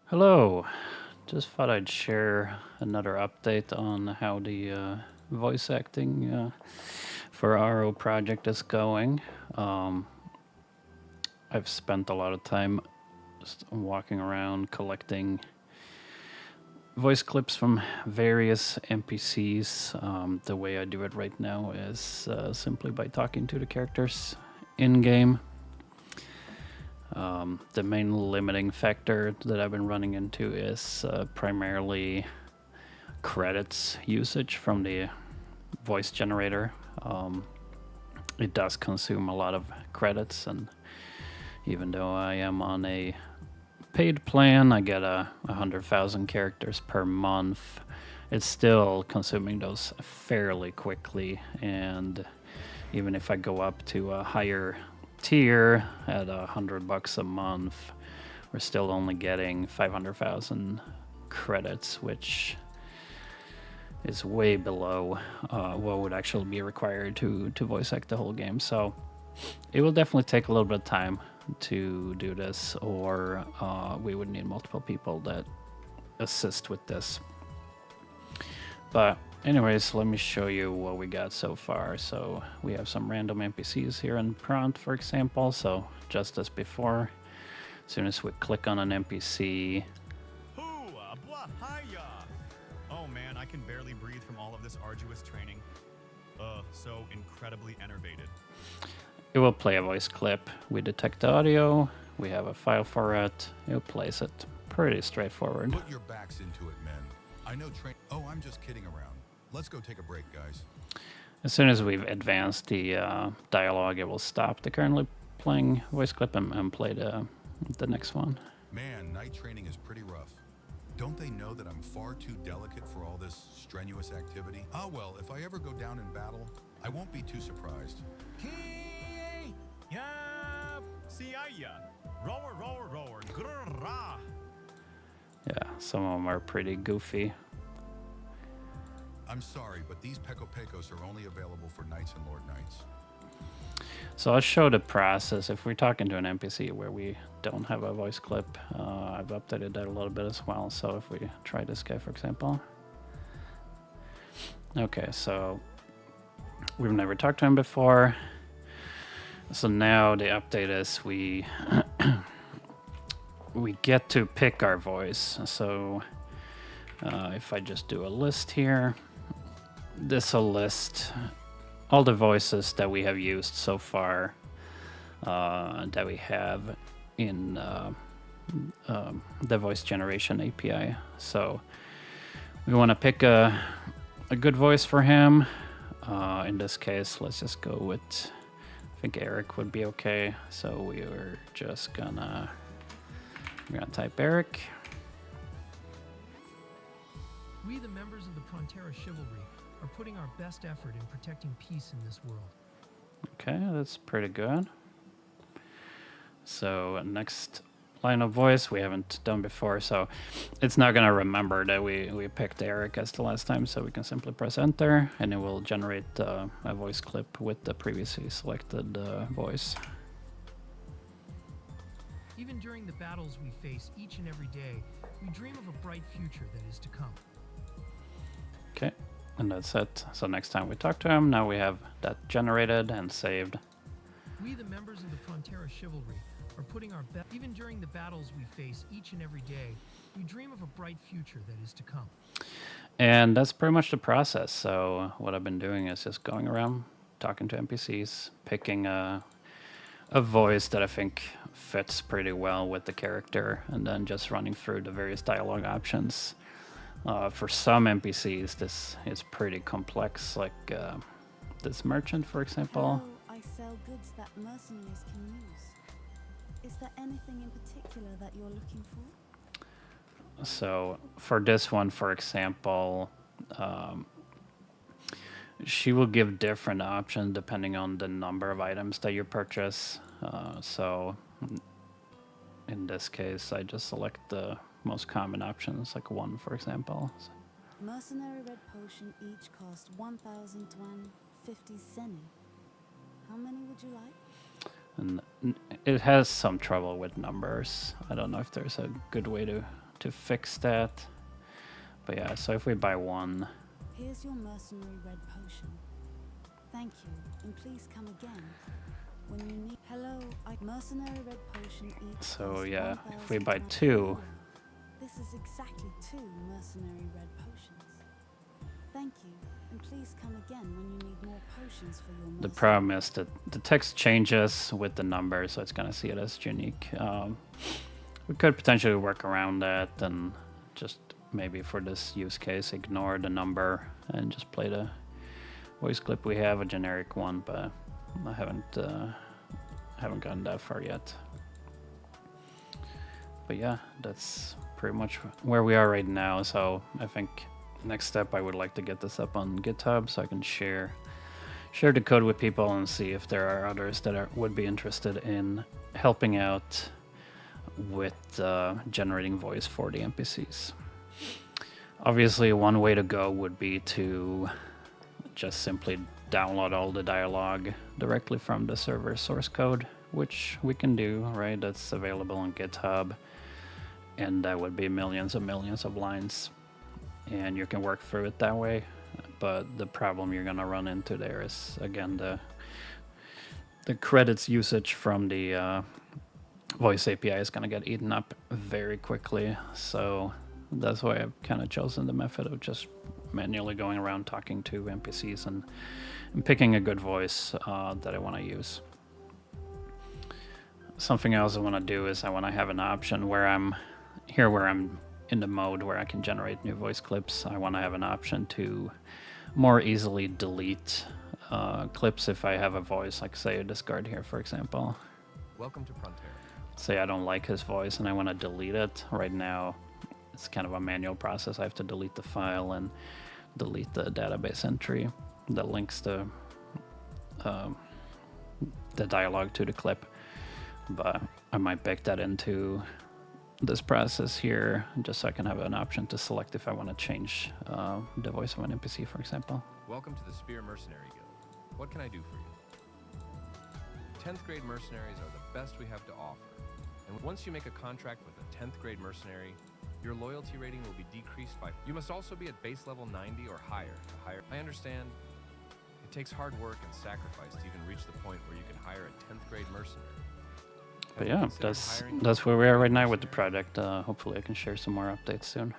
Hello. Just thought I'd share another update on how the voice acting for RO project is going. Um, I've spent a lot of time just walking around collecting voice clips from various NPCs. The way I do it right now is simply by talking to the characters in game. The main limiting factor that I've been running into is primarily credits usage from the voice generator. It does consume a lot of credits, and even though I am on a paid plan, I get 100,000 characters per month. It's still consuming those fairly quickly, and even if I go up to a higher tier at $100 a month, we're still only getting 500,000 credits, which is way below what would actually be required to voice act the whole game. So it will definitely take a little bit of time to do this, or we would need multiple people that assist with this. But anyways, let me show you what we got so far. So we have some random NPCs here in prompt, for example. So just as before, as soon as we click on an NPC, oh man, I can barely breathe from all of this arduous training. So incredibly enervated. it will play a voice clip. We detect the audio, we have a file for it, it plays it. Pretty straightforward. Put your backs into it, men. I know train. Oh, I'm just kidding around. Let's go take a break, guys. As soon as we've advanced the dialogue, it will stop the currently playing voice clip and play the next one. Man, night training is pretty rough. Don't they know that I'm far too delicate for all this strenuous activity? Ah, well, if I ever go down in battle, I won't be too surprised. Rower, grrrah. Yeah, some of them are pretty goofy. I'm sorry, but these Peko Pekos are only available for Knights and Lord Knights. So I'll show the process. If we're talking to an NPC where we don't have a voice clip, I've updated that a little bit as well. So if we try this guy, for example. Okay, so we've never talked to him before. So now the update is we we get to pick our voice. So if I just do a list here, this will list all the voices that we have used so far, that we have in the voice generation API. So we want to pick a good voice for him. In this case, let's just go with, I think Eric would be okay. So we're just gonna type Eric. We, the members of the Frontera Chivalry, are putting our best effort in protecting peace in this world. Okay, that's pretty good. So next line of voice we haven't done before, so it's not gonna remember that we picked Eric as the last time, so we can simply press enter and it will generate a voice clip with the previously selected voice. Even during the battles we face each and every day, we dream of a bright future that is to come. Okay, and that's it. So next time we talk to him, now we have that generated and saved. We, the members of the Frontera Chivalry, are putting our best. Even during the battles we face each and every day, we dream of a bright future that is to come. And that's pretty much the process. So what I've been doing is just going around, talking to NPCs, picking a voice that I think fits pretty well with the character, and then just running through the various dialogue options. For some NPCs, this is pretty complex, like this merchant, for example. Hello, I sell goods that mercenaries can use. Is there anything in particular that you're looking for? So for this one, for example, she will give different options depending on the number of items that you purchase. So in this case, I just select the most common options, like 1, for example. Mercenary red potion each cost 1,050 seni. How many would you like? And it has some trouble with numbers. I don't know if there's a good way to to fix that. But yeah, so if we buy one, Here's your mercenary red potion. Thank you, and please come again. When you need mercenary red potion each. so costs yeah, if we 1,000 buy pounds. 2, This is exactly 2 mercenary red potions. Thank you, and please come again when you need more potions for your the mercenary. problem is that the text changes with the number, so it's gonna see it as unique. We could potentially work around that and just maybe for this use case ignore the number and just play the voice clip we have, a generic one, but I haven't gotten that far yet. But yeah, that's pretty much where we are right now. So I think next step, I would like to get this up on GitHub so I can share the code with people and see if there are others that would be interested in helping out with generating voice for the NPCs. Obviously, one way to go would be to just simply download all the dialogue directly from the server source code, which we can do, right? That's available on GitHub, and that would be millions and millions of lines, and you can work through it that way. But the problem you're gonna run into there is, again, the credits usage from the voice API is gonna get eaten up very quickly. So that's why I've kind of chosen the method of just manually going around talking to NPCs and picking a good voice that I want to use. Something else I want to do is I want to have an option where I'm in the mode where I can generate new voice clips. I want to have an option to more easily delete clips if I have a voice, like say a discard here, for example. Welcome to Frontier. Say I don't like his voice and I want to delete it. Right now, it's kind of a manual process. I have to delete the file and delete the database entry that links the dialogue to the clip. But I might bake that into this process here, just so I can have an option to select if I want to change the voice of an NPC, for example. Welcome to the Spear Mercenary Guild. What can I do for you? 10th grade mercenaries are the best we have to offer. And once you make a contract with a 10th grade mercenary, your loyalty rating will be decreased by... You must also be at base level 90 or higher to hire... I understand. It takes hard work and sacrifice to even reach the point where you can hire a 10th grade mercenary. But yeah, that's where we are right now with the project. Hopefully I can share some more updates soon.